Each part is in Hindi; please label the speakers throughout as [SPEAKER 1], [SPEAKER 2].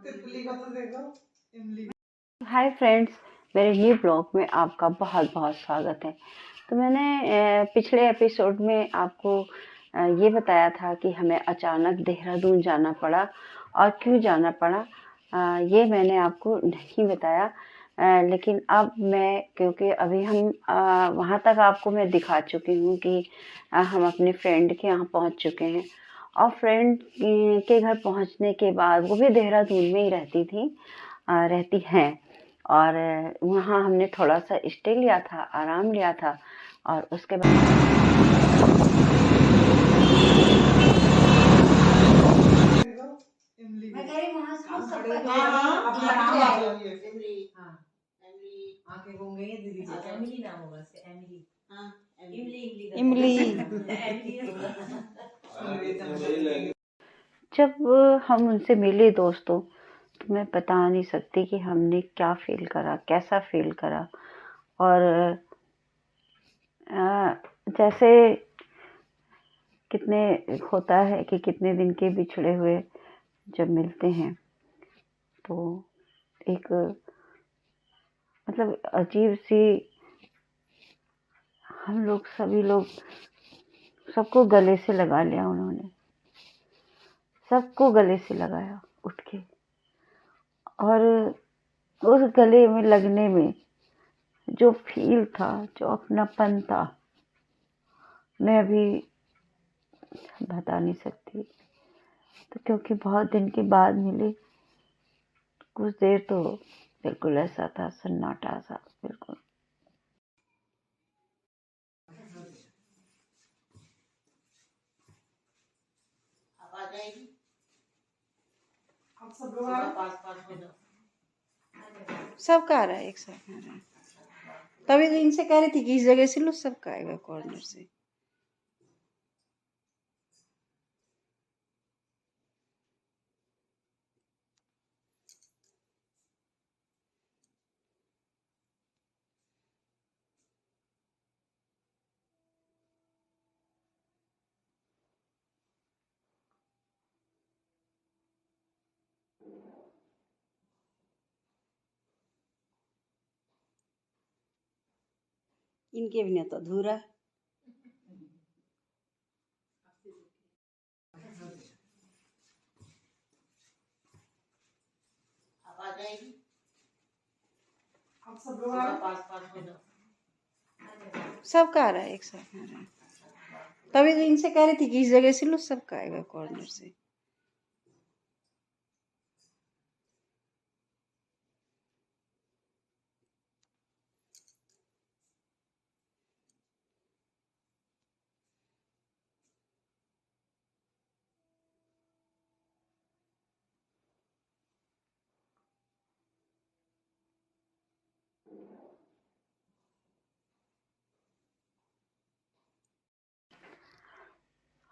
[SPEAKER 1] तितली का तो देखो, इमली।
[SPEAKER 2] हाय फ्रेंड्स, मेरे न्यू ब्लॉग में आपका बहुत बहुत स्वागत है। तो मैंने पिछले एपिसोड में आपको ये बताया था कि हमें अचानक देहरादून जाना पड़ा और क्यों जाना पड़ा, ये मैंने आपको नहीं बताया। लेकिन अब मैं, क्योंकि अभी हम वहाँ तक आपको मैं दिखा चुकी हूँ कि हम अपने फ्रेंड के यहाँ पहुँच चुके हैं। और फ्रेंड के घर पहुँचने के बाद, वो भी देहरादून में ही रहती हैं, और वहाँ हमने थोड़ा सा स्टे लिया था, आराम लिया था। और उसके बाद जब हम उनसे मिले दोस्तों, तो मैं बता नहीं सकती कि हमने क्या फील करा, कैसा फील करा। और जैसे कितने होता है कि कितने दिन के बिछड़े हुए जब मिलते हैं, तो एक मतलब अजीब सी, हम लोग सभी लोग सबको गले से लगा लिया उन्होंने, सबको गले से लगाया उठ के। और उस गले में लगने में जो फील था, जो अपनापन था, मैं अभी बता नहीं सकती। तो क्योंकि बहुत दिन के बाद मिले, कुछ देर तो बिल्कुल ऐसा था, सन्नाटा सा बिल्कुल।
[SPEAKER 3] सबका आ रहा है, एक साथ आ रहा है। तभी तो इनसे कह रही थी कि इस जगह से लो, सबका आएगा कॉर्नर से। इनके बिना तो अधूरा। सबका आ रहा है, एक साथ आ रहा है। तभी तो इनसे कह रही थी कि इस जगह से लो, सबका आएगा कॉर्नर से।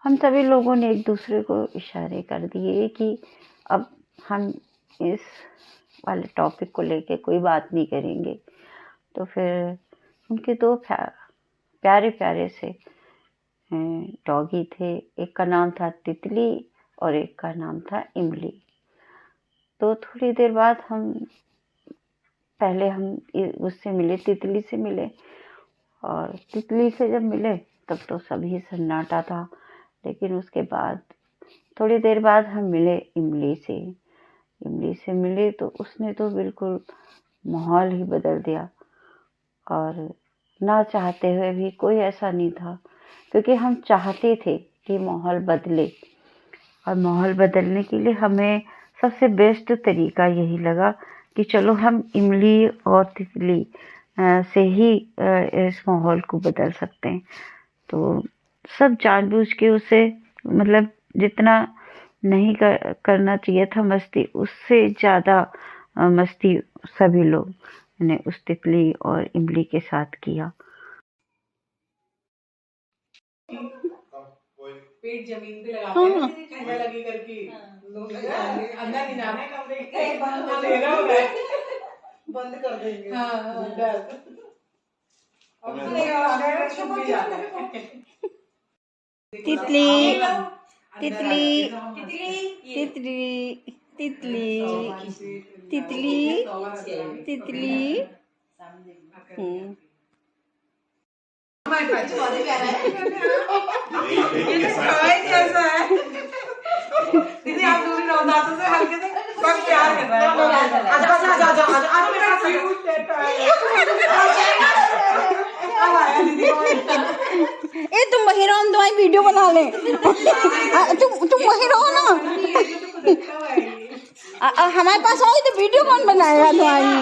[SPEAKER 2] हम सभी लोगों ने एक दूसरे को इशारे कर दिए कि अब हम इस वाले टॉपिक को लेके कोई बात नहीं करेंगे। तो फिर उनके दो प्यारे प्यारे से डॉगी थे। एक का नाम था तितली और एक का नाम था इमली। तो थोड़ी देर बाद पहले हम उससे मिले, तितली से मिले। और तितली से जब मिले तब तो सभी सन्नाटा था। लेकिन उसके बाद थोड़ी देर बाद हम मिले इमली से। इमली से मिले तो उसने तो बिल्कुल माहौल ही बदल दिया। और ना चाहते हुए भी, कोई ऐसा नहीं था, क्योंकि हम चाहते थे कि माहौल बदले। और माहौल बदलने के लिए हमें सबसे बेस्ट तरीका यही लगा कि चलो हम इमली और तितली से ही इस माहौल को बदल सकते हैं। तो सब जानबूझ के उसे, मतलब जितना नहीं करना चाहिए था मस्ती, उससे ज़्यादा मस्ती सभी लोग ने उस तितली और इमली के साथ किया।
[SPEAKER 1] पेट जमीन पे लगाते हैं ना, ठंडा लगी करके लोग अंदर नहीं जाना है कमरे के, अंधेरा हो रहा है, बंद कर देंगे। हाँ डर। अब छुप भी जाते हैं।
[SPEAKER 3] तितली तितली तितली। तितली तितली तितली
[SPEAKER 1] दीदी आप दूर ही रहो, दांतों से हल्के से बस प्यार कर रहा है। आजा आजा आजा आजा आजा आजा मेरे साथ अब आया दीदी को।
[SPEAKER 3] ए तुम वही रहो, हम तुम्हारी वीडियो बना ले। तुम वही रहो ना। हमारे पास आओ तो वीडियो कौन बनाएगा तुम्हारी।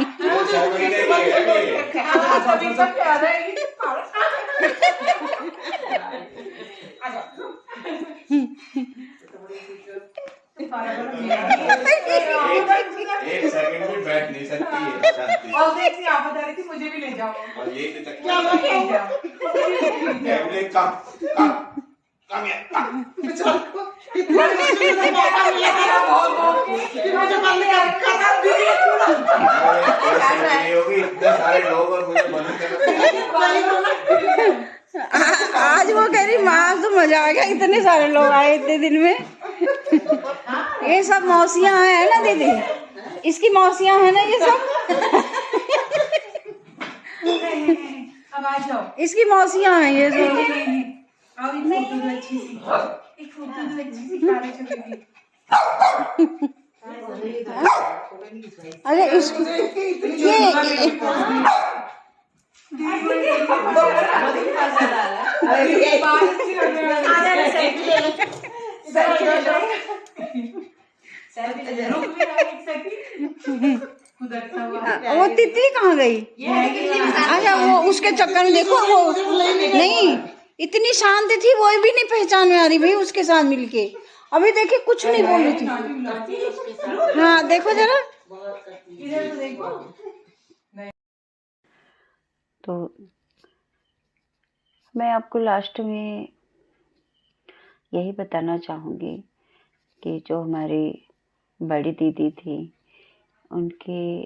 [SPEAKER 4] एक सेकंड भी बैठ नहीं सकती है शांति।
[SPEAKER 1] और देखिए आप बता रही थी मुझे भी ले जाओ।
[SPEAKER 4] और ये तो
[SPEAKER 1] क्या मैं ले जाओ?
[SPEAKER 4] कैमरे कम या
[SPEAKER 1] चल को इतना मौका मिला था बहुत कि मुझे बंद कर रहा दीदी
[SPEAKER 4] नहीं होगी, इतने सारे लोग और मुझे बंद कर।
[SPEAKER 3] आज वो कह रही माँ तो मजा आ गया, इतने सारे लोग आए इतने दिन में। ये सब मौसियाँ हैं ना दीदी, इसकी मौसियाँ हैं ना ये सब।
[SPEAKER 1] अब आ जाओ।
[SPEAKER 3] इसकी मौसियाँ हैं ये सब।
[SPEAKER 1] आओ एक फोटो दो अच्छी सी, एक फोटो दो अच्छी सी काले चलेगी।
[SPEAKER 3] अरे इसको वो तितली कहाँ गई। अच्छा वो उसके चक्कर में देखो वो नहीं इतनी शांत थी, वो भी नहीं पहचान में आ रही भाई उसके साथ मिलके। अभी देखिए कुछ नहीं बोल रही थी। हाँ देखो जरा।
[SPEAKER 1] इधर तो देखो।
[SPEAKER 2] तो मैं आपको लास्ट में यही बताना चाहूँगी कि जो हमारी बड़ी दीदी थी, उनके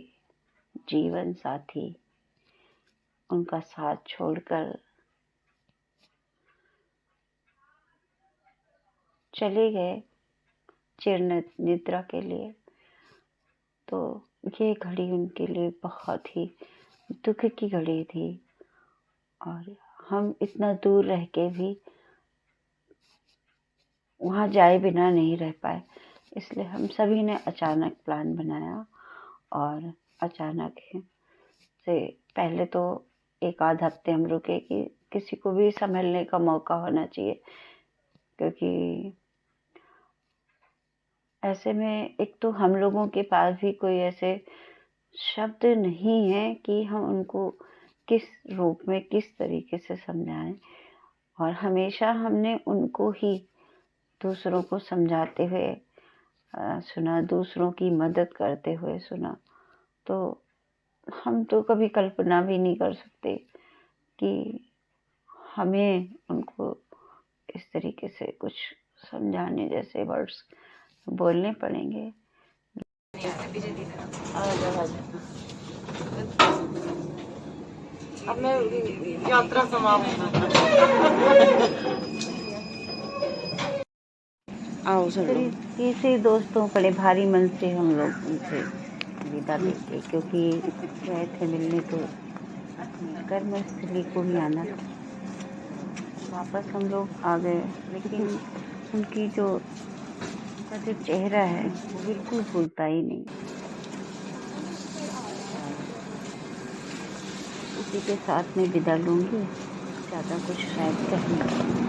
[SPEAKER 2] जीवन साथी उनका साथ छोड़कर चले गए चिर निद्रा के लिए। तो ये घड़ी उनके लिए बहुत ही दुख की घड़ी थी, और हम इतना दूर रह के भी वहाँ जाए बिना नहीं रह पाए। इसलिए हम सभी ने अचानक प्लान बनाया, और अचानक से पहले तो एक आध हफ्ते हम रुके कि किसी को भी संभलने का मौका होना चाहिए, क्योंकि ऐसे में एक तो हम लोगों के पास भी कोई ऐसे शब्द नहीं है कि हम उनको किस रूप में किस तरीके से समझाएं। और हमेशा हमने उनको ही दूसरों को समझाते हुए सुना, दूसरों की मदद करते हुए सुना। तो हम तो कभी कल्पना भी नहीं कर सकते कि हमें उनको इस तरीके से कुछ समझाने जैसे वर्ड्स बोलने पड़ेंगे।
[SPEAKER 1] अब मैं यात्रा समाप्त।
[SPEAKER 3] आओ सर
[SPEAKER 2] इसी दोस्तों बड़े भारी मन से हम लोग उनसे विदा लेके, क्योंकि गए थे मिलने तो कर्मस्थली को ही आना था। वापस हम लोग आ गए, लेकिन उनकी जो चेहरा है वो बिल्कुल भूलता ही नहीं। उसी के साथ में विदा लूँगी, ज़्यादा कुछ शायद कह नहीं।